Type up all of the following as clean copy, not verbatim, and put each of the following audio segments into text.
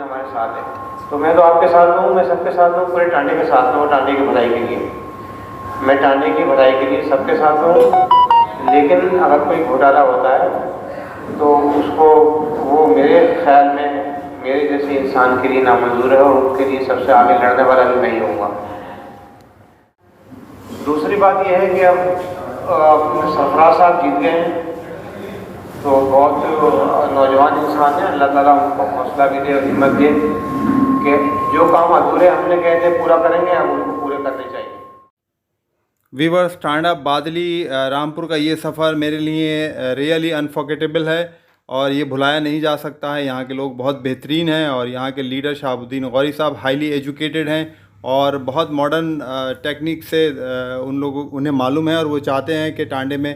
ہمارے ساتھ ہیں. تو میں تو آپ کے ساتھ ہوں, میں سب کے ساتھ ہوں, پورے ٹانڈے کے ساتھ ہوں, ٹانڈے کی بھلائی کے لیے. میں ٹانڈے کی بھلائی کے لیے سب کے ساتھ ہوں. لیکن اگر کوئی گھوٹالا ہوتا ہے تو اس کو, وہ میرے خیال میں میرے جیسے انسان کے لیے نامنظور ہے, اور ان کے لیے سب سے آگے لڑنے والا بھی میں ہی ہوں گا. دوسری بات یہ ہے کہ اب سرفراز صاحب جیت گئے ہیں, تو بہت نوجوان انسان ہیں, اللہ تعالیٰ ان کو حوصلہ بھی دے اور ہمت دے کہ جو کام ادھورے ہم نے کہے تھے پورا کریں گے, اب ان کو پورے کرنے چاہیے. ویورز, ٹانڈا بادلی رامپور کا یہ سفر میرے لیے ریئلی انفارگیٹیبل ہے اور یہ بھلایا نہیں جا سکتا ہے. یہاں کے لوگ بہت بہترین ہیں اور یہاں کے لیڈر شہاب الدین غوری صاحب ہائیلی ایجوکیٹڈ ہیں اور بہت ماڈرن ٹیکنیک سے انہیں معلوم ہے, اور وہ چاہتے ہیں کہ ٹانڈے میں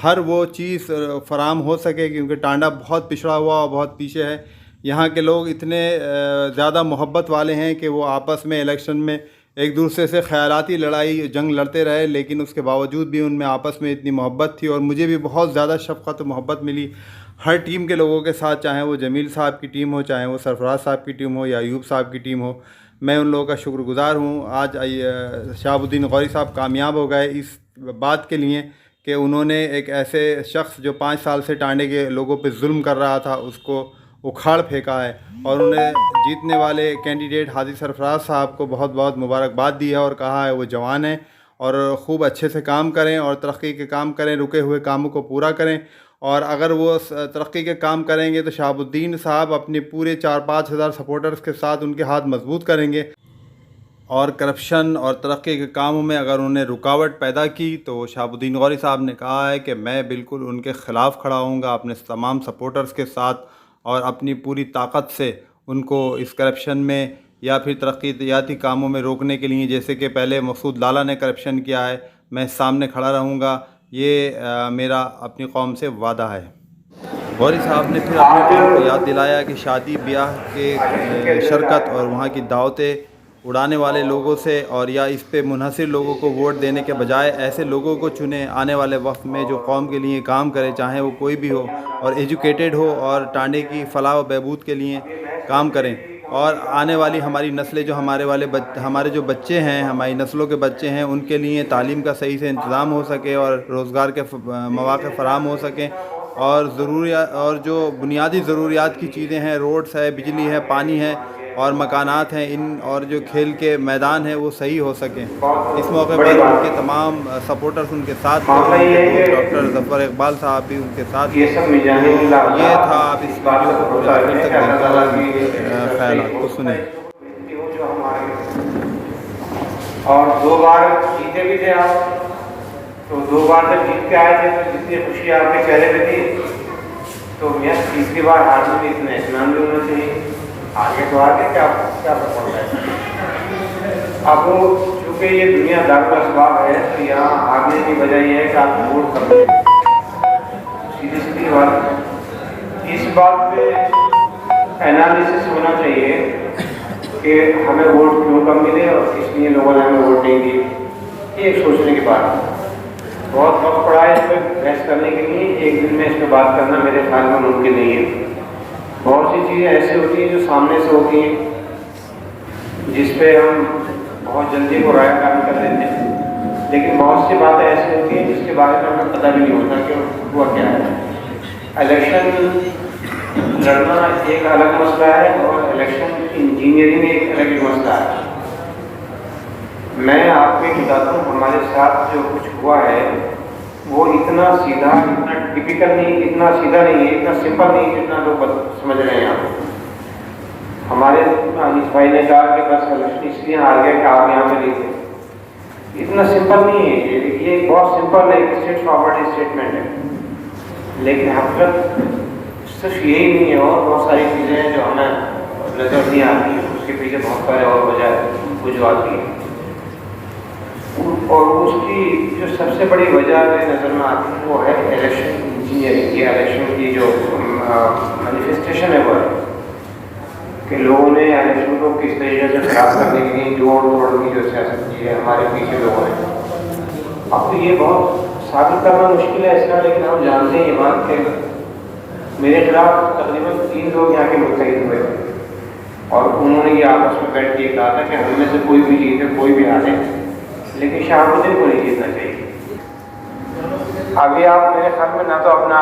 ہر وہ چیز فراہم ہو سکے, کیونکہ ٹانڈا بہت پچھڑا ہوا اور بہت پیچھے ہے. یہاں کے لوگ اتنے زیادہ محبت والے ہیں کہ وہ آپس میں الیکشن میں ایک دوسرے سے خیالاتی لڑائی جنگ لڑتے رہے, لیکن اس کے باوجود بھی ان میں آپس میں اتنی محبت تھی. اور مجھے بھی بہت زیادہ شفقت و محبت ملی ہر ٹیم کے لوگوں کے ساتھ, چاہے وہ جمیل صاحب کی ٹیم ہو, چاہے وہ سرفراز صاحب کی ٹیم ہو یا ایوب صاحب کی ٹیم ہو. میں ان لوگوں کا شکر گزار ہوں. آج شہاب الدین غوری صاحب کامیاب ہو گئے اس بات کے لیے کہ انہوں نے ایک ایسے شخص جو 5 سال سے ٹانڈے کے لوگوں پہ ظلم کر رہا تھا اس کو اکھاڑ پھینکا ہے, اور انہوں نے جیتنے والے کینڈیڈیٹ حاجی سرفراز صاحب کو بہت بہت مبارکباد دی ہے اور کہا ہے وہ جوان ہیں اور خوب اچھے سے کام کریں اور ترقی کے کام کریں, رکے ہوئے کاموں کو پورا کریں. اور اگر وہ ترقی کے کام کریں گے تو شہاب الدین صاحب اپنے پورے 4-5 ہزار سپورٹرز کے ساتھ ان کے ہاتھ مضبوط کریں گے, اور کرپشن اور ترقی کے کاموں میں اگر انہوں نے رکاوٹ پیدا کی تو شہاب الدین غوری صاحب نے کہا ہے کہ میں بالکل ان کے خلاف کھڑا ہوں گا اپنے تمام سپورٹرز کے ساتھ, اور اپنی پوری طاقت سے ان کو اس کرپشن میں یا پھر ترقیاتی کاموں میں روکنے کے لیے, جیسے کہ پہلے مسعود لالا نے کرپشن کیا ہے, میں سامنے کھڑا رہوں گا. یہ میرا اپنی قوم سے وعدہ ہے. غوری صاحب نے پھر اپنی قوم کو یاد دلایا کہ شادی بیاہ کے شرکت اور وہاں کی دعوتیں اڑانے والے لوگوں سے اور یا اس پہ منحصر لوگوں کو ووٹ دینے کے بجائے ایسے لوگوں کو چنیں آنے والے وقت میں جو قوم کے لیے کام کرے, چاہے وہ کوئی بھی ہو اور ایجوکیٹڈ ہو اور ٹانڈے کی فلاح و بہبود کے لیے کام کریں. اور آنے والی ہماری نسلیں جو ہمارے جو بچے ہیں, ہماری نسلوں کے بچے ہیں, ان کے لیے تعلیم کا صحیح سے انتظام ہو سکے اور روزگار کے مواقع فراہم ہو سکیں, اور اور جو بنیادی ضروریات کی چیزیں ہیں, روڈس ہے, بجلی ہے, پانی ہے اور مکانات ہیں, ان اور جو کھیل کے میدان ہیں وہ صحیح ہو سکیں. اس موقع پر ان کے تمام سپورٹرز ان کے ساتھ تھے, ڈاکٹر ظفر اقبال صاحب بھی ان کے ساتھ تھے. یہ تھا, آپ اس ویڈیو کو پورے آخر تک دیکھیں اور ان کے خیالات کو سنیں. اور 2 بار جیتے بھی تھے آپ, تو 2 بار جب جیت کے آئے تھے تو جتنی خوشی آپ کے چہرے پہ تھی, تو میں تیسری بار ہارنے میں اتنا اطمینان بھی ہونا چاہیے. آگے تو آگے کیا فرق پڑتا ہے. اب چونکہ یہ دنیا دار کا اسباب ہے تو یہاں ہارنے کی وجہ یہ ہے کہ آپ ووٹ کم دیں. سیدھی بات, اس بات پہ انالیسس ہونا چاہیے کہ ہمیں ووٹ کیوں کم ملے اور اس لیے لوگوں نے ہمیں ووٹ نہیں دیے. یہ ایک سوچنے کی بات ہے. بہت وقت پڑا ہے اس پہ بحث کرنے کے لیے, ایک دن میں اس پہ بات کرنا میرے خیال میں ممکن نہیں ہے. بہت سی چیزیں ایسی ہوتی ہیں جو سامنے سے ہوتی ہیں جس پہ ہم بہت جلدی کو رائے قائم کر دیتے ہیں, لیکن بہت سی باتیں ایسی ہوتی ہیں جس کے بارے میں ہمیں پتہ بھی نہیں ہوتا کہ ہوا کیا ہے. الیکشن لڑنا ایک الگ مسئلہ ہے اور الیکشن انجینئرنگ ایک الگ مسئلہ ہے. میں آپ کو بتاتا ہوں, ہمارے ساتھ جو کچھ ہوا ہے وہ اتنا سیدھا, اتنا ٹپیکل نہیں, اتنا سیدھا نہیں ہے, اتنا سمپل نہیں جتنا لوگ سمجھ رہے ہیں. ہمارے انیس بھائی نے کہا کہ بس الیکشن اس لیے ہار گیا کہ آپ یہاں پہ نہیں تھے. اتنا سمپل نہیں ہے, یہ بہت سمپل ہے, اسٹریٹ فارورڈ اسٹیٹمنٹ ہے, لیکن حقیقت صرف یہی نہیں ہے, اور بہت ساری چیزیں ہیں جو ہمیں نظر نہیں آتی ہیں. اس کے پیچھے بہت سارے اور وجوہات بھی ہیں, اور اس کی جو سب سے بڑی وجہ میرے نظر میں آتی ہے وہ ہے الیکشن انجینئرنگ. یہ الیکشن کی جو مینیفیسٹیشن ہے وہ ہے کہ لوگوں نے الیکشن کو کس طریقے سے خراب کرنے کے لیے جوڑ توڑ کی جو سیاست کی ہے ہمارے پیچھے لوگوں نے. اب تو یہ بہت ثابت کرنا مشکل ہے اس کا, لیکن ہم جانتے ہیں یہ بات کہ میرے خلاف تقریباً 3 لوگ یہاں کے متحد ہوئے, اور انہوں نے یہ آپس میں بیٹھ کے کہا تھا کہ ہم میں سے کوئی بھی جیتے کوئی بھی ہارے لیکن شہاب الدین کو نہیں جیتنا چاہیے۔ ابھی آپ میرے خیال میں نہ تو اپنے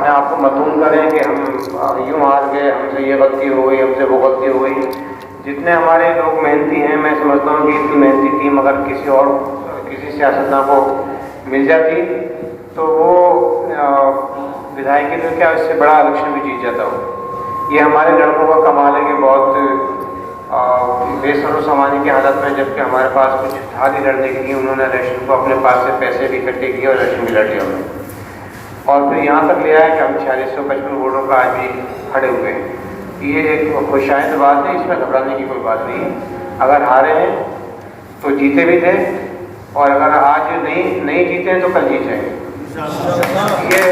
آپ کو مدعون کریں کہ ہم یوں ہار گئے، ہم سے یہ غلطی ہو گئی، ہم سے وہ غلطی ہو گئی۔ جتنے ہمارے لوگ محنتی ہیں، میں سمجھتا ہوں کہ اتنی محنتی ٹیم اگر کسی سیاستداں کو مل جاتی تو وہ ودھائک کے لیے کیا اس سے بڑا الیکشن بھی جیت جاتا ہو۔ یہ ہمارے لڑکوں کا کمال ہے کہ بہت بے سر و سامانی کی حالت میں، جبکہ ہمارے پاس کچھ تھا نہیں لڑنے کے لیے، انہوں نے الیکشن کو اپنے پاس سے پیسے بھی اکٹھے کیے اور الیکشن بھی لڑ لیا انہوں نے، اور پھر یہاں تک لے آئے کہ ہم 4655 ووٹوں کا آج بھی کھڑے ہوئے ہیں۔ یہ ایک خوشائند بات ہے، اس میں گھبرانے کی کوئی بات نہیں ہے۔ اگر ہارے ہیں تو جیتے بھی تھے، اور اگر آج نہیں جیتے ہیں تو کل جیت جائیں گے۔ یہ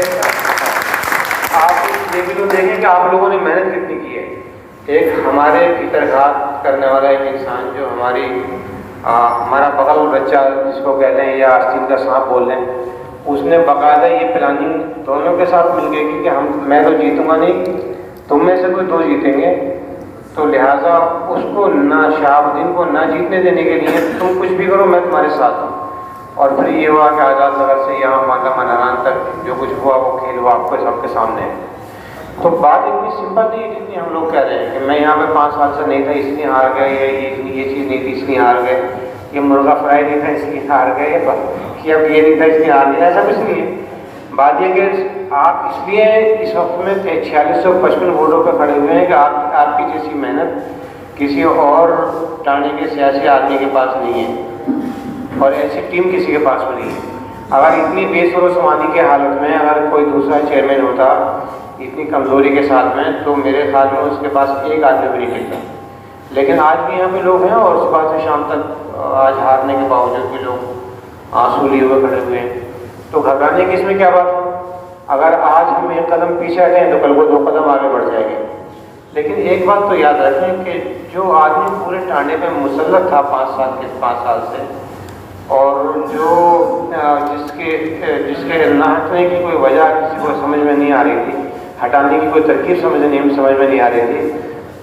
آپ یہ بھی تو دیکھیں کہ آپ لوگوں نے محنت کتنی کی ہے۔ ایک ہمارے ترغیب کرنے والا ایک انسان جو ہمارا بغل بچہ جس کو کہتے ہیں یا آستین کا سانپ بول لیں، اس نے باقاعدہ یہ پلاننگ دونوں کے ساتھ مل گئی کہ میں تو جیتوں گا نہیں، تم میں سے کوئی 2 جیتیں گے، تو لہٰذا اس کو نہ شہاب الدین کو نہ جیتنے دینے کے لیے تم کچھ بھی کرو، میں تمہارے ساتھ ہوں۔ اور پھر یہ ہوا کہ آزاد نگر سے یہاں ماتا مناران تک جو کچھ ہوا وہ کھیل ہوا آپ کو سب کے سامنے ہے۔ تو بات اتنی سمپل نہیں ہے جتنی ہم لوگ کہہ رہے ہیں کہ میں یہاں پہ 5 سال سے نہیں تھا اس لیے ہار گئے، یا یہ چیز نہیں تھی اس لیے ہار گئے، یہ مرغا فرائی نہیں تھا اس لیے ہار گئے، یا اب یہ نہیں تھا اس لیے ہار گئے، ایسا کچھ نہیں ہے۔ بات یہ کہ آپ اس لیے اس وقت میں 4655 ووٹوں پہ کھڑے ہوئے ہیں کہ آپ کی جیسی محنت کسی اور ٹانے کے سیاسی آدمی کے پاس نہیں ہے، اور ایسی ٹیم کسی کے پاس میں نہیں ہے۔ اگر اتنی بے سر و سامانی کی حالت میں اگر کوئی دوسرا چیئرمین ہوتا اتنی کمزوری کے ساتھ میں، تو میرے خیال میں اس کے پاس ایک آدمی بھی نہیں ٹکتا۔ لیکن آج بھی یہاں پہ لوگ ہیں، اور صبح سے شام تک آج ہارنے کے باوجود بھی لوگ آنسو لیے ہوئے کھڑے ہوئے ہیں۔ تو گھبرانے کی اس میں کیا بات ہے؟ اگر آج ہم 1 قدم پیچھے ہٹیں تو کل کو 2 قدم آگے بڑھ جائیں گے۔ لیکن ایک بات تو یاد رکھیں کہ جو آدمی پورے ٹانڈے پہ مسلط تھا 5 سال سے، اور جو جس کے نہ ہٹنے کی کوئی وجہ کسی کو سمجھ میں نہیں آ رہی تھی، ہٹانے کی کوئی ترکیب سمجھ میں نہیں آ رہی تھی،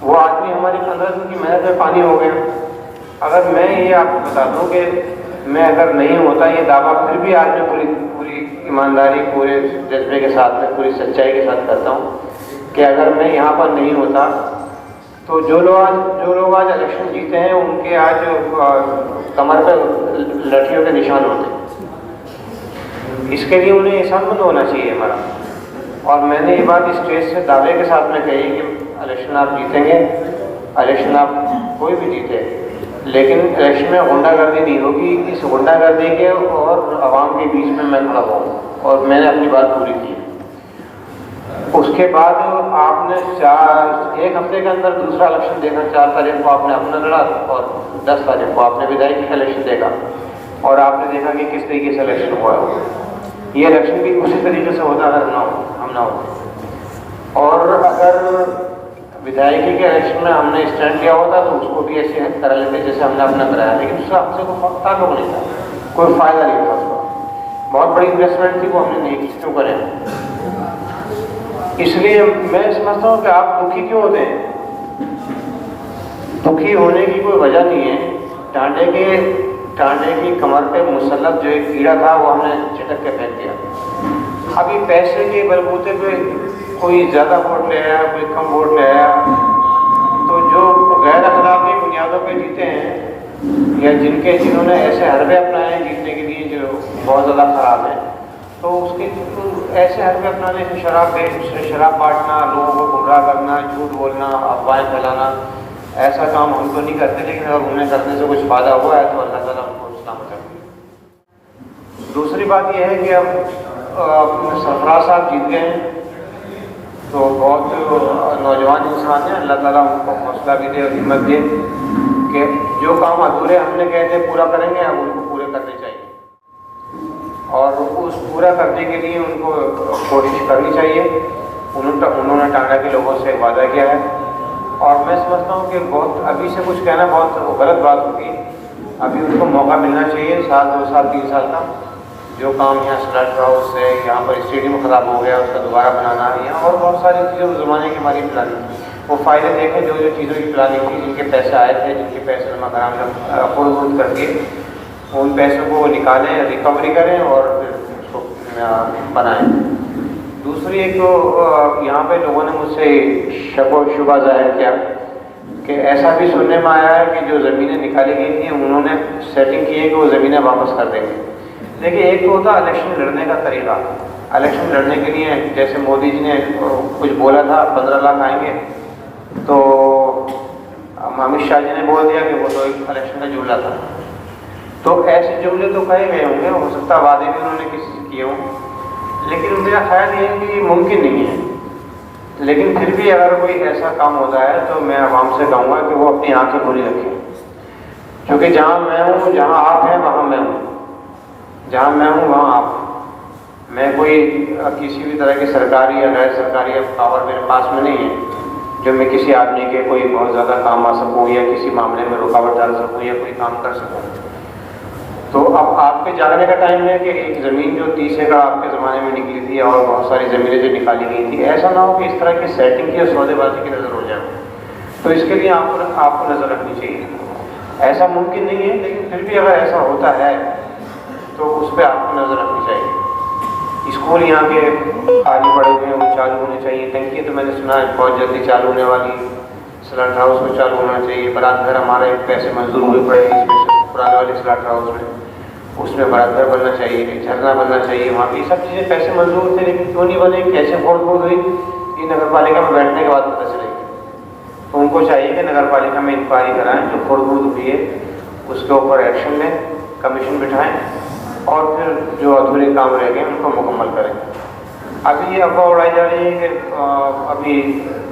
وہ آدمی ہماری 15 دن کی محنت میں پانی ہو گیا۔ اگر میں یہ آپ کو بتا دوں کہ میں اگر نہیں ہوتا یہ دعویٰ، پھر بھی آج میں پوری ایمانداری، پورے جذبے کے ساتھ میں، پوری سچائی کے ساتھ کرتا ہوں کہ اگر میں یہاں پر نہیں ہوتا تو جو لوگ آج الیکشن جیتے ہیں ان کے آج کمر پہ لٹھیوں کے نشان ہوتے ہیں۔ اس کے لیے انہیں احسان مند ہونا چاہیے ہمارا۔ اور میں نے یہ بات اسٹیج سے دعوے کے ساتھ میں کہی کہ الیکشن آپ جیتیں گے، الیکشن آپ کوئی بھی جیتے، لیکن الیکشن میں غنڈہ گردی نہیں ہوگی۔ اس غنڈہ گردی کے اور عوام کے بیچ میں میں کھڑا ہوں، اور میں نے اپنی بات پوری کی۔ اس کے بعد آپ نے 1 ہفتے کے اندر دوسرا الیکشن دیکھا، 4 تاریخ کو آپ نے اپنا لڑا، اور 10 تاریخ کو آپ نے ودھائکی کا الیکشن دیکھا، اور آپ نے دیکھا کہ کس طریقے سے الیکشن ہوا ہے۔ یہ الیکشن بھی اسی طریقے سے ہوتا اگر ہم نہ ہوتے، اور اگر ودھائکی کے الیکشن میں ہم نے اسٹینڈ لیا ہوتا تو اس کو بھی ایسے کرا لیتے جیسے ہم نے اپنا کرایا، لیکن اس سے ہم سے کوئی تعلق نہیں تھا، کوئی فائدہ نہیں تھا اس کا، بہت بڑی انویسٹمنٹ تھی وہ ہم نے نہیں کی، کیوں کریں؟ اس لیے میں سمجھتا ہوں کہ آپ دکھی کیوں ہوتے ہیں؟ دکھی ہونے کی کوئی وجہ نہیں ہے۔ ٹانڈے کی کمر پہ مسلط جو ایک کیڑا تھا وہ ہم نے جھٹک کے پھینک دیا۔ ابھی پیسے کے بلبوتے پہ کوئی زیادہ ووٹ لے آیا، کوئی کم ووٹ لے آیا، تو جو غیر اخلاقی بنیادوں پہ جیتے ہیں، یا جنہوں نے ایسے حربے اپنائے ہیں جیتنے کے لیے جو بہت زیادہ خراب ہیں، تو اس کے ایسے حربے اپنانے سے شراب بانٹنا، لوگوں کو گمراہ کرنا، جھوٹ بولنا، افواہیں پھیلانا، ایسا کام ہم تو نہیں کرتے، لیکن اگر انہیں کرنے سے کچھ فائدہ ہوا ہے تو اللہ تعالیٰ ان کو سلامت رکھے۔ دوسری بات یہ ہے کہ اب سرفراز صاحب جیت گئے ہیں، تو بہت نوجوان انسان ہیں، اللہ تعالیٰ ان کو حوصلہ بھی دے اور ہمت دے کہ جو کام ادھورے ہم نے کہے تھے پورا کریں گے، اب ان کو پورے کرنے چاہیے، اور اس پورا کرنے کے لیے ان کو کوشش کرنی چاہیے۔ انہوں نے ٹانڈا کے لوگوں سے وعدہ کیا ہے، اور میں سمجھتا ہوں کہ بہت ابھی سے کچھ کہنا بہت غلط بات ہوگی۔ ابھی ان کو موقع ملنا چاہیے، 1 سال 2 سال 3 سال کا، جو کام یہاں سلٹ ہاؤس ہے، یہاں پر اسٹیڈیم خراب ہو گیا اس کا دوبارہ بنانا، یہاں اور بہت ساری چیزیں اس زمانے کی ہماری پلاننگ، وہ فائدے دیکھیں جو جو چیزوں کی پلاننگ تھی، جن کے پیسے آئے تھے، جن کے پیسے نمک حرام نے خود کر کے ان پیسوں کو نکالیں، ریکوری کریں اور پھر اس کو بنائیں۔ دوسری ایک تو یہاں پہ لوگوں نے مجھ سے شک و شبہ ظاہر کیا کہ ایسا بھی سننے میں آیا ہے کہ جو زمینیں نکالی گئی تھیں انہوں نے سیٹنگ کی ہے کہ وہ زمینیں واپس کر دیں گے۔ دیکھیے ایک تو ہوتا الیکشن لڑنے کا طریقہ، الیکشن لڑنے کے لیے جیسے مودی جی نے کچھ بولا تھا 15 لاکھ آئیں گے، تو امت شاہ جی نے بول دیا کہ وہ تو ایک الیکشن کا جملہ تھا، تو ایسے جملے تو کہے گئے ہوں گے، ہو سکتا وعدے بھی انہوں نے کسی سے کیے ہوں، لیکن میرا خیال یہ ہے کہ یہ ممکن نہیں ہے۔ لیکن پھر بھی اگر کوئی ایسا کام ہوتا ہے تو میں عوام سے کہوں گا کہ وہ اپنی آنکھیں کھلی رکھیں، کیونکہ جہاں میں ہوں، جہاں آپ ہیں وہاں میں ہوں، جہاں میں ہوں وہاں آپ ہیں۔ میں کوئی کسی بھی طرح کی سرکاری یا غیر سرکاری پاور میرے پاس میں نہیں ہے جو میں کسی آدمی کے کوئی بہت زیادہ کام آ سکوں یا کسی معاملے میں رکاوٹ ڈال سکوں یا کوئی کام کر سکوں۔ تو اب آپ کے جاننے کا ٹائم ہے کہ ایک زمین جو 30 ایکڑ آپ کے زمانے میں نکلی تھی اور بہت ساری زمینیں جو نکالی گئی تھی، ایسا نہ ہو کہ اس طرح کی سیٹنگ کی اور سودے بازی کی نظر ہو جائے، تو اس کے لیے آپ کو نظر رکھنی چاہیے۔ ایسا ممکن نہیں ہے، لیکن پھر بھی اگر ایسا ہوتا ہے تو اس پہ آپ کو نظر رکھنی چاہیے۔ اسکول یہاں کے خالی پڑے ہوئے ہیں، وہ چالو ہونے چاہیے۔ ٹنکی تو میں نے سنا ہے بہت جلدی چالو ہونے والی، سلاٹر ہاؤس میں چالو ہونا چاہیے۔ برات گھر ہمارے پیسے منظور ہوئے پڑے ہیں، اس میں پرانے والے سلاٹر ہاؤس میں، اس میں برات گھر بننا چاہیے، جھرنا بننا چاہیے وہاں پہ۔ یہ سب چیزیں پیسے منظور تھے لیکن کیوں نہیں بنے، کیسے پھوڑ ہوئی، یہ نگر پالیکا میں بیٹھنے کے بعد پتہ چلے گی۔ تو ان کو چاہیے کہ نگر پالیکا میں انکوائری کرائیں، جو پھوڑ ہوئی ہے اس کے اوپر ایکشن لیں، کمیشن بٹھائیں اور پھر جو ادھورے کام رہ گئے ان کو مکمل کریں۔ ابھی یہ افواہ اڑائی جا رہی ہے کہ ابھی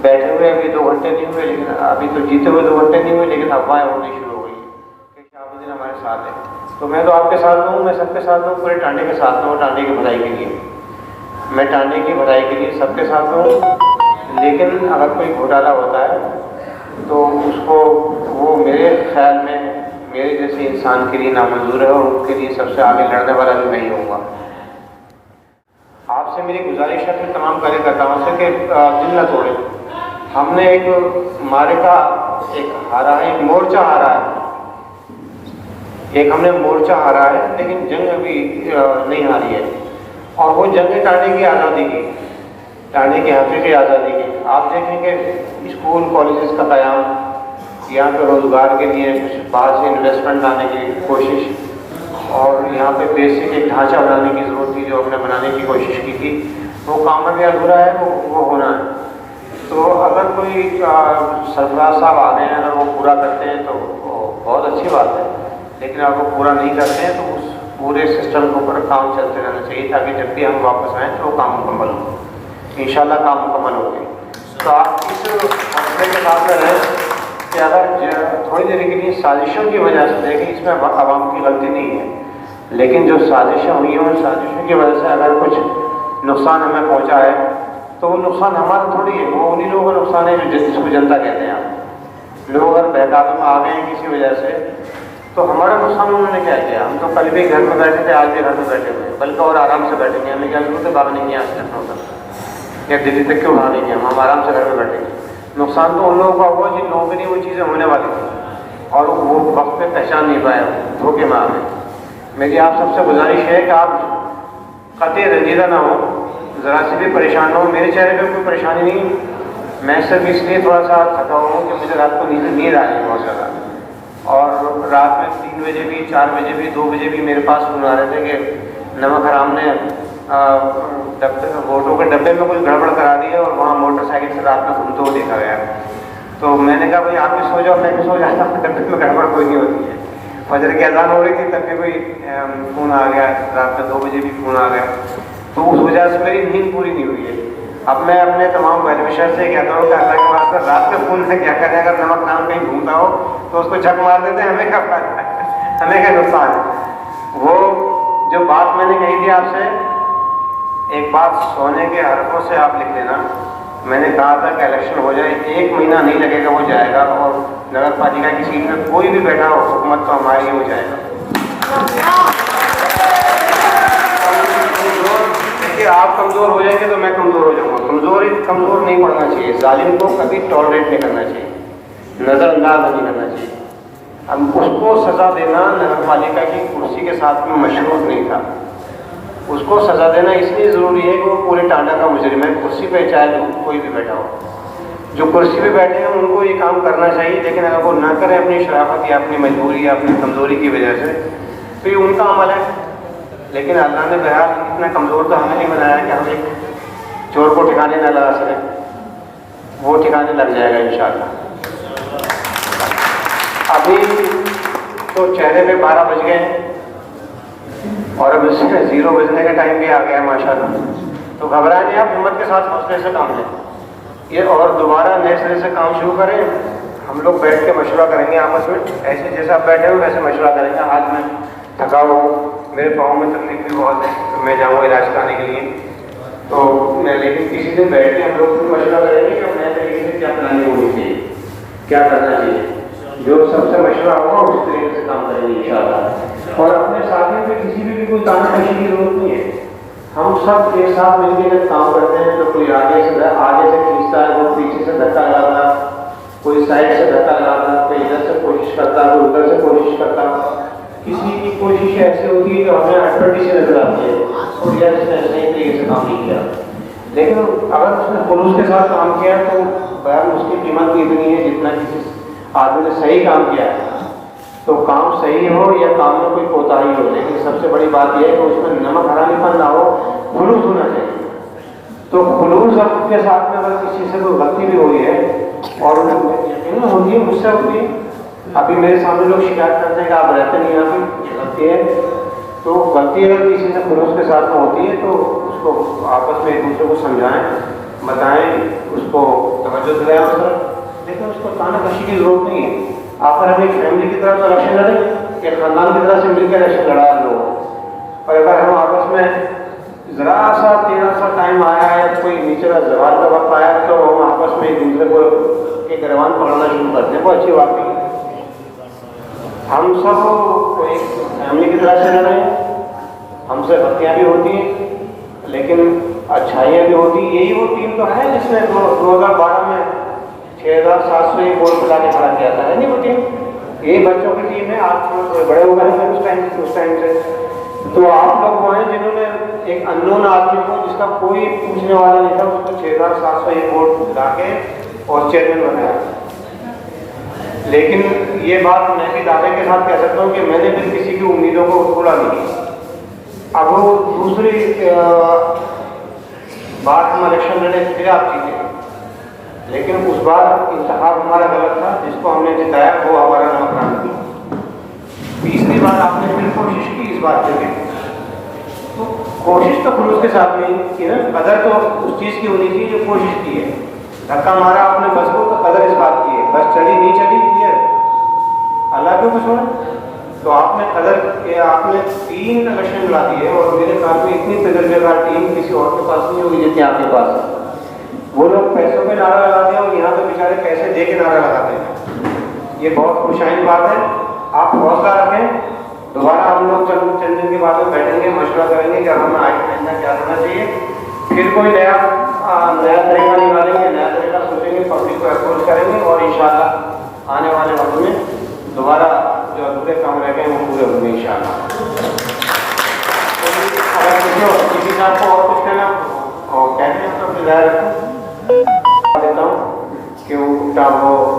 بیٹھے ہوئے ابھی 2 گھنٹے نہیں ہوئے، لیکن ابھی تو جیتے ہوئے 2 گھنٹے نہیں ہوئے، لیکن افواہیں اڑنی شروع ہو گئی کہ شہاب الدین ہمارے ساتھ ہے۔ تو میں تو آپ کے ساتھ ہوں، میں سب کے ساتھ ہوں، پورے ٹانڈے کے ساتھ ہوں، ٹانڈے کی بھلائی کے لیے، میں ٹانڈے کی بھلائی کے لیے سب کے ساتھ ہوں۔ لیکن اگر کوئی گھوٹالا ہوتا ہے تو اس کو وہ میرے خیال میں میرے جیسے انسان کے لیے نامنظور ہے، اور ان کے لیے سب سے آگے لڑنے والا بھی میں ہی ہوں گا۔ آپ سے میری گزارش ہے پھر تمام کارے کرتا ہوں سے کہ دل نہ توڑیں۔ ہم نے ایک معرکہ ہارا ہے، ایک مورچہ ہارا ہے، ایک ہم نے مورچہ ہارا ہے، لیکن جنگ ابھی نہیں ہاری ہے، اور وہ جنگ ٹانڈے کی آزادی کی، ٹانڈے کی حقیقی آزادی کی۔ آپ دیکھیں کہ اسکول کالجز کا قیام، یہاں پہ روزگار کے لیے کچھ باہر سے انویسٹمنٹ لانے کی کوشش، اور یہاں پہ بیسک ایک ڈھانچہ بنانے کی ضرورت تھی جو ہم نے بنانے کی کوشش کی تھی، وہ کام ابھی ادھورا ہے، وہ ہونا ہے۔ تو اگر کوئی سرفراز صاحب آ گئے ہیں، اگر وہ پورا کرتے ہیں تو بہت اچھی بات ہے، لیکن اگر وہ پورا نہیں کرتے ہیں تو اس پورے سسٹم کے اوپر کام چلتے رہنا چاہیے تاکہ جب بھی ہم واپس آئیں تو وہ کام مکمل ہو۔ انشاءاللہ کام مکمل ہوگی۔ تو آپ اس مسئلے کے ساتھ رہیں کہ اگر تھوڑی دیر کے لیے سازشوں کی وجہ سے، دیکھیں اس میں عوام کی غلطی نہیں ہے، لیکن جو سازشیں ہوئی ہیں ان سازشوں کی وجہ سے اگر کچھ نقصان ہمیں پہنچا ہے تو وہ نقصان ہمارا تھوڑی ہے، وہ انہی لوگوں کا نقصان ہے جو جس کو جنتا کہتے ہیں۔ آپ لوگ اگر بہکاوے میں آ گئے ہیں کسی وجہ سے تو ہمارا نقصان انہوں نے کیا کیا؟ ہم تو کل بھی گھر میں بیٹھے تھے، آج بھی گھر میں بیٹھے ہوئے ہیں، بلکہ اور آرام سے بیٹھیں گے۔ ہمیں کیا ضرورت ہے بھاگنے کی یہاں سے لکھنؤ تک یا دلی تک؟ کیوں بھاگیں گے؟ ہم آرام سے گھر میں بیٹھیں گے۔ نقصان تو ان لوگوں کا ہوا جن لوگوں کے لیے وہ چیزیں ہونے والی تھیں اور وہ وقت پہ پہچان نہیں پائے، دھوکے میں آ گئے۔ میری آپ سب سے گزارش ہے کہ آپ قطعی رنجیدہ نہ ہو، ذرا سے بھی پریشان نہ ہو۔ میرے چہرے پہ کوئی پریشانی نہیں، میں صرف اس لیے تھوڑا سا تھکا ہوں کہ مجھے رات کو نیند آ رہی ہے بہت زیادہ، اور رات میں 3 بجے بھی، 4 بجے بھی، 2 بجے بھی میرے پاس فون آ رہے تھے کہ نمک حرام نے ووٹوں کے ڈبے میں کچھ گڑبڑ کرا دی ہے اور وہاں موٹر سائیکل سے رات میں گھومتے ہوئے دیکھا گیا۔ تو میں نے کہا بھائی آپ بھی سو جاؤ، میں بھی سو جاتا ہوں، ڈبے میں گڑبڑ کوئی نہیں ہوتی ہے۔ فجر کی اذان ہو رہی تھی تب بھی کوئی فون آ گیا، رات میں 2 بجے بھی فون آ گیا، تو اس وجہ سے میری نیند پوری نہیں ہوئی ہے۔ اب میں اپنے تمام ویل وشر سے کہتا ہوں کہ اللہ کے واسطے رات کے فون سے کیا کریں، اگر نمک نام کہیں گھومتا ہو تو اس کو جھک مار دیتے ہیں، ہمیں کیا فائدہ ہے، ہمیں کیا نقصان ہے۔ وہ جو بات میں نے کہی تھی آپ سے، ایک بات سونے کے حرفوں سے آپ لکھ لینا، میں نے کہا تھا کہ الیکشن ہو جائے 1 مہینہ نہیں لگے گا، وہ جائے گا، اور نگر پالیکا کی سیٹ میں کوئی بھی بیٹھا ہو حکومت تو ہماری ہو جائے گا۔ دیکھیے آپ کمزور ہو جائیں گے تو میں کمزور ہو جاؤں گا. کمزور نہیں پڑنا چاہیے. ظالم کو کبھی ٹالریٹ نہیں کرنا چاہیے, نظر انداز نہیں کرنا چاہیے. اب اس کو سزا دینا نگر پالیکا کی کرسی کے ساتھ میں مشروط نہیں تھا. اس کو سزا دینا اس لیے ضروری ہے کہ وہ پورے ٹانڈا کا مجرم ہے. کرسی پہ چاہے کوئی بھی بیٹھا ہو, جو کرسی پہ بیٹھے ہیں ان کو یہ کام کرنا چاہیے. لیکن اگر وہ نہ کریں اپنی شرافت یا اپنی مجبوری یا اپنی کمزوری کی وجہ سے, تو یہ ان کا عمل ہے. لیکن اللہ نے بہرحال اتنا کمزور تو ہمیں نہیں بنایا کہ ہم ایک چور کو ٹھکانے نہ لگا سکیں. وہ ٹھکانے لگ جائے گا انشاءاللہ. ابھی تو چہرے پہ 12 بج گئے اور اب اس میں 0 بجنے کا ٹائم بھی آ گیا ہے ماشاءاللہ. تو گھبرائیں نہیں آپ, ہمت کے ساتھ حوصلے سے کام لیں یہ, اور دوبارہ نئے سرے سے کام شروع کریں. ہم لوگ بیٹھ کے مشورہ کریں گے آپس میں, ایسے جیسے آپ بیٹھے ہو ویسے مشورہ کریں گے. آج میں تھکا ہو, میرے پاؤں میں تکلیف بھی بہت ہے, تو میں جاؤں گا علاج کرانے کے لیے. تو میں لیکن کسی دن بیٹھ کے ہم لوگ مشورہ کریں گے کہ نئے طریقے سے کیا پلاننگ ہونی چاہیے, کیا کرنا چاہیے. جو سب سے مشورہ ہوگا اس طریقے سے کام کریں گے انشاءاللہ. اور اپنے ساتھیوں میں کسی بھی کوئی تانا کشی کی ضرورت نہیں ہے. ہم سب ایک ساتھ مل کے جب کام کرتے ہیں تو کوئی آگے سے کھینچتا ہے, کوئی پیچھے سے دھکا لگاتا ہے, کوئی سائڈ سے دھکا لگاتا ہے, کوئی ادھر سے کوشش کرتا ہے, کوئی ادھر سے کوشش کرتا ہے. کسی کی کوشش ایسی ہوتی ہے کہ ہمیں اٹھڑی سے نظر آتی ہے اور یا اس نے صحیح طریقے سے کام نہیں کیا. لیکن اگر اس نے خلوص کے ساتھ کام کیا تو بہرحال اس کی قیمت بھی اتنی ہے جتنا کسی آدمی نے صحیح کام کیا ہے. تو کام صحیح ہو یا کام میں کوئی کوتاہی ہو, لیکن سب سے بڑی بات یہ ہے کہ اس میں نمک حرامی پن نہ ہو, خلوص ہونا چاہیے. تو خلوص اب کے ساتھ میں اگر کسی سے کوئی غلطی بھی ہوئی ہے اور یقین ہوتی ہے مجھ سے ہوتی ہے, ابھی میرے سامنے لوگ شکایت کرتے ہیں کہ آپ رہتے نہیں یہاں پہ, غلطی ہے. تو غلطی اگر کسی سے خلوص کے ساتھ میں ہوتی ہے تو اس کو آپس میں ایک دوسرے کو سمجھائیں, بتائیں, اس کو توجہ دلائیں اس پر. لیکن اس کو تانا کشی کی ضرورت نہیں ہے. آخر ہم ایک فیملی کی طرف سے الیکشن لڑیں, ایک خاندان کی طرف سے مل کے الیکشن لڑا لوگ. اور اگر ہم آپس میں ذرا سا تیرا سا ٹائم آیا ہے, کوئی نیچے زوال کا وقت آیا ہے, تو ہم آپس میں ایک دوسرے کو ایک گروان پکڑنا شروع کرتے ہیں. وہ اچھی بات نہیں ہے. ہم سب کوئی فیملی کی طرح سے لڑیں, ہم سے غلطیاں بھی ہوتی ہیں لیکن اچھائیاں بھی ہوتی ہیں. یہی وہ ٹیم تو ہے جس نے 2012 میں 6700 ایک گول پلا کے کھڑا کیا تھا, ہے نہیں وہ ٹیم. یہی بچوں کی ٹیم ہے. آپ تھوڑے بڑے ہو گئے ہیں اس ٹائم سے. تو آپ لوگ وہ ہیں جنہوں نے ایک اننون آدمی کو, جس کا کوئی پوچھنے والا نہیں تھا, اس کو 6700 ایک ووٹ پلا کے اور چیئرمین بنایا. لیکن یہ بات میں بھی دعوے کے ساتھ کہہ سکتا ہوں کہ میں نے بھی کسی کی امیدوں کو پورا نہیں کیا. اب وہ دوسری بار ہم الیکشن لڑے, پھر آپ جیتے, لیکن اس بار انتخاب ہمارا غلط تھا. جس کو ہم نے جتایا وہ ہمارا نوکران تھی. تیسری بار آپ نے پھر کوشش کی اس بات کے لیے, تو کوشش تو خلوص کے ساتھ میں کی نا. قدر تو اس چیز کی ہونی چاہیے جو کوشش کی ہے. دھکا مارا آپ نے بس کو تو قدر اس بات کی ہے. بس چلی نہیں چلی یہ اللہ کے کچھ ہونا. تو آپ نے قدر کہ آپ نے 3 الیکشن لڑا دی ہے, اور میرے خیال میں اتنی تجربے کار ٹیم کسی اور کے پاس نہیں ہوگی جتنی آپ کے پاس ہے. وہ لوگ پیسوں پہ نعرہ لگاتے ہیں اور یہاں تو بیچارے پیسے دے کے نعرہ لگاتے ہیں. یہ بہت خوشائن بات ہے. آپ حوصلہ رکھیں. دوبارہ ہم لوگ چند دن کے بعد بیٹھیں گے, مشورہ کریں گے کہ ہمیں آئندہ کیا کرنا چاہیے. پھر کوئی نیا طریقہ نکالیں گے, نیا طریقہ سوچیں گے, پبلک کو اپروچ کریں گے, اور انشاءاللہ آنے والے وقت میں دوبارہ جو ادھورے کام رہ گئے وہ پورے ہوں گے انشاءاللہ. اگر کسی صاحب کو اور کچھ کہنا اور کہتے ہیں تو ظاہر دیتا ہوں کہ وہ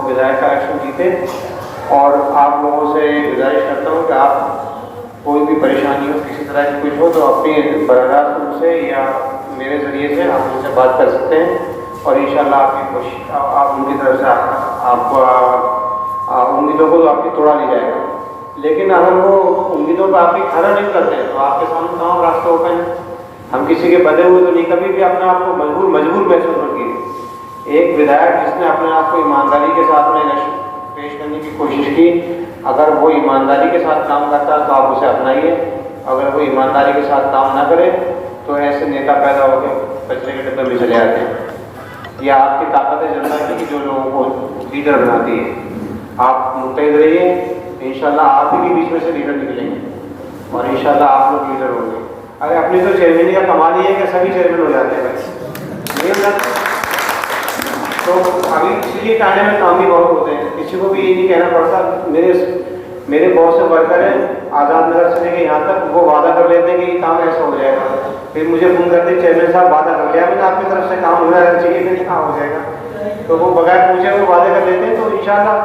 ودھایک کا الیکشن جیتے. اور آپ لوگوں سے گزارش کرتا ہوں کہ آپ کوئی بھی پریشانی ہو, کسی طرح کی کچھ ہو, تو اپنی براہ راست ان سے یا میرے ذریعے سے آپ ان سے بات کر سکتے ہیں. اور انشاءاللہ آپ کی کوشش, آپ ان کی طرف سے آپ امیدوں کو تو آپ کی توڑا نہیں جائے گا. لیکن اگر وہ امیدوں پہ آپ کی کھڑا نہیں کرتے تو آپ کے سامنے تمام راستے اوپن ہیں. ہم کسی کے بدے ہوئے تو نہیں, کبھی بھی اپنے آپ کو مجبور محسوس نہ کیے. ایک ودھایک جس نے اپنے آپ کو ایمانداری کے ساتھ میں الیکشن پیش کرنے کی کوشش کی, اگر وہ ایمانداری کے ساتھ کام کرتا ہے تو آپ اسے اپنائیے. اگر وہ ایمانداری کے ساتھ کام نہ کرے تو ایسے نیتا پیدا ہو کے بچے کے ڈبے میں چلے آتے ہیں. یہ آپ کی طاقت ہے جنتا کی جو لوگوں کو لیڈر بناتی ہے. آپ متحد رہیے, انشاءاللہ آپ ہی کے بیچ میں سے لیڈر نکلیں گے, اور انشاءاللہ آپ لوگ لیڈر ہوں گے. ارے اپنی تو چیئرمین کا کمال یہ ہے کہ سبھی چیئرمین ہو جاتے ہیں بھائی، یہ بات۔ تو ابھی اس لیے ٹانڈے میں کام بھی بہت ہوتے ہیں، کسی کو بھی یہ نہیں کہنا پڑتا۔ میرے بہت سے ورکر ہیں آزاد نگر سے لے کے یہاں تک، وہ وعدہ کر لیتے ہیں کہ یہ کام ایسا ہو جائے گا، پھر مجھے فون کرتے ہیں چیئرمین صاحب وعدہ کر لیا میں نے آپ کی طرف سے، کام ہونا چاہیے، پھر کہاں ہو جائے گا؟ تو وہ بغیر پوچھے وہ وعدے کر لیتے ہیں۔ تو انشاءاللہ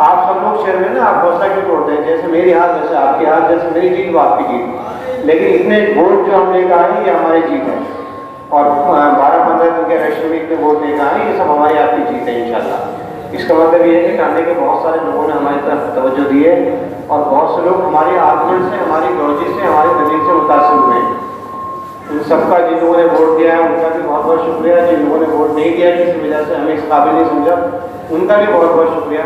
آپ سب لوگ چیئرمین نا، آپ حوصلہ کیوں توڑتے ہیں؟ جیسے میری ہار ویسے آپ کی ہار، جیسے میری جیت وہ آپ کی جیت، لیکن اتنے ووٹ جو ہم لے کر آئے یہ ہماری جیت ہے، اور 12-15 دن کے الیکشن میں اتنے ووٹ لے کر آئے یہ سب ہماری آپ کی جیت ہے انشاءاللہ۔ اس کا مطلب یہ ہے کہ ٹانڈے کے بہت سارے لوگوں نے ہماری طرف توجہ دی ہے، اور بہت سے لوگ ہماری آرگومنٹ سے، ہماری ایڈیالوجی سے، ہماری دلیل سے متاثر ہوئے ہیں۔ ان سب کا، جن لوگوں نے ووٹ دیا ہے ان کا بھی بہت بہت شکریہ، جن لوگوں نے ووٹ نہیں دیا کسی وجہ سے ہمیں اس قابل نہیں سمجھا ان کا بھی بہت بہت شکریہ۔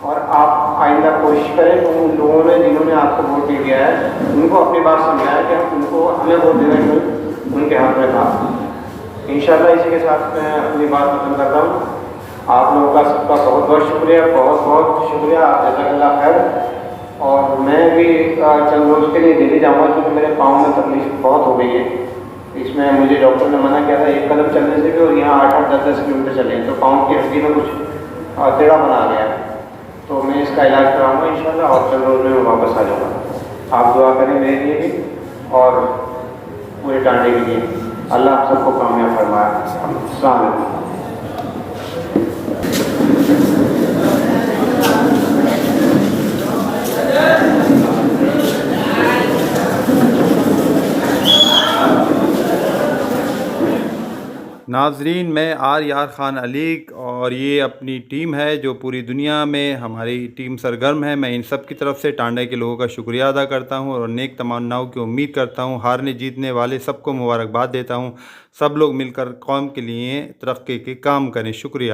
اور آپ آئندہ کوشش کریں کہ ان لوگوں نے جنہوں نے آپ کو ووٹ نہیں دیا ہے ان کو اپنی بات سمجھایا کہ ان کو ہمیں ووٹ دینا کیوں ان کے ہاتھ میں تھا۔ انشاءاللہ اسی کے ساتھ میں اپنی بات ختم کرتا ہوں۔ آپ لوگوں کا سب کا بہت بہت شکریہ، بہت بہت شکریہ، جزاک اللہ خیر۔ اور میں بھی چند روز کے لیے دلی جاؤں گا کیونکہ میرے پاؤں میں تکلیف بہت ہو گئی ہے، اس میں مجھے ڈاکٹر نے منع کیا تھا ایک قدم چلنے سے بھی، اور یہاں 8-10 کلومیٹر چلے ہیں تو پاؤں کی ہڈی میں کچھ ٹیڑھا بنا گیا ہے، تو میں اس کا علاج کراؤں گا انشاءاللہ، اور چند روز میں واپس آ جاؤں گا۔ آپ دعا کریں میرے لیے بھی اور پورے ٹانڈے کے لیے، اللہ آپ سب کو کامیاب فرمائے۔ السلام علیکم۔ ناظرین، میں آر یار خان علیق، اور یہ اپنی ٹیم ہے جو پوری دنیا میں ہماری ٹیم سرگرم ہے۔ میں ان سب کی طرف سے ٹانڈے کے لوگوں کا شکریہ ادا کرتا ہوں اور نیک تمناؤں کی امید کرتا ہوں۔ ہارنے جیتنے والے سب کو مبارکباد دیتا ہوں۔ سب لوگ مل کر قوم کے لیے ترقی کے کام کریں۔ شکریہ۔